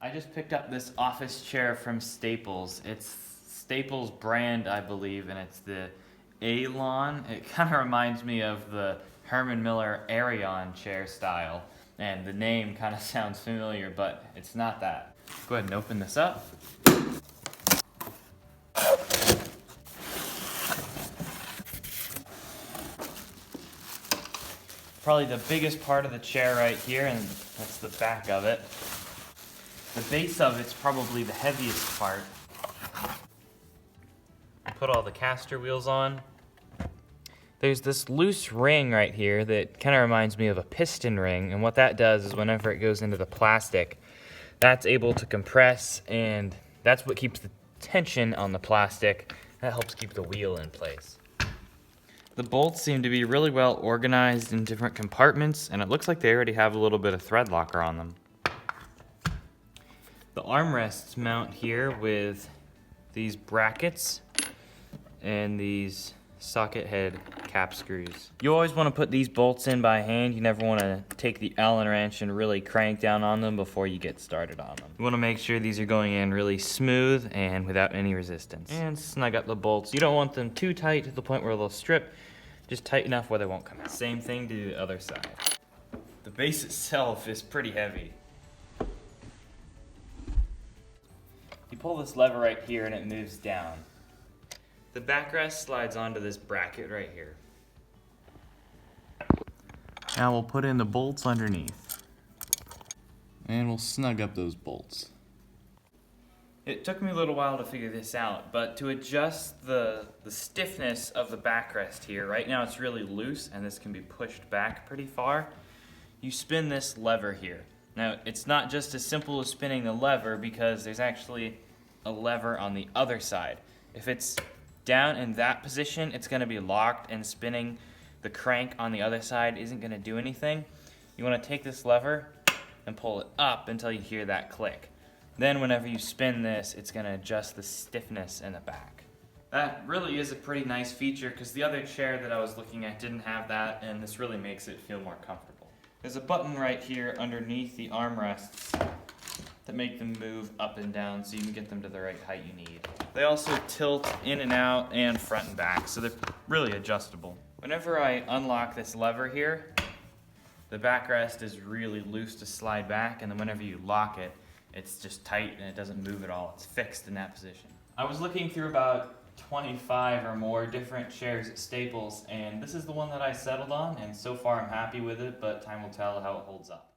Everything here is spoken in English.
I just picked up this office chair from Staples. It's Staples brand, I believe, and it's the AYALON. It kind of reminds me of the Herman Miller AYALON chair style, and the name kind of sounds familiar, but it's not that. Go ahead and open this up. Probably the biggest part of the chair right here, and that's the back of it. The base of it's probably the heaviest part. Put all the caster wheels on. There's this loose ring right here that kind of reminds me of a piston ring, and what that does is whenever it goes into the plastic, that's able to compress, and that's what keeps the tension on the plastic. That helps keep the wheel in place. The bolts seem to be really well organized in different compartments, and it looks like they already have a little bit of thread locker on them. The armrests mount here with these brackets and these socket head cap screws. You always want to put these bolts in by hand. You never want to take the Allen wrench and really crank down on them before you get started on them. You want to make sure these are going in really smooth and without any resistance. And snug up the bolts. You don't want them too tight to the point where they'll strip, just tight enough where they won't come out. Same thing to the other side. The base itself is pretty heavy. You pull this lever right here and it moves down. The backrest slides onto this bracket right here. Now we'll put in the bolts underneath. And we'll snug up those bolts. It took me a little while to figure this out, but to adjust the stiffness of the backrest here, right now it's really loose and this can be pushed back pretty far. You spin this lever here. Now, it's not just as simple as spinning the lever because there's actually a lever on the other side. If it's down in that position, it's going to be locked, and spinning the crank on the other side isn't going to do anything. You want to take this lever and pull it up until you hear that click. Then whenever you spin this, it's going to adjust the stiffness in the back. That really is a pretty nice feature because the other chair that I was looking at didn't have that, and this really makes it feel more comfortable. There's a button right here underneath the armrests that make them move up and down so you can get them to the right height you need. They also tilt in and out and front and back, so they're really adjustable. Whenever I unlock this lever here, the backrest is really loose to slide back, and then whenever you lock it, it's just tight and it doesn't move at all. It's fixed in that position. I was looking through about 25 or more different chairs at Staples, and this is the one that I settled on, and so far I'm happy with it, but time will tell how it holds up.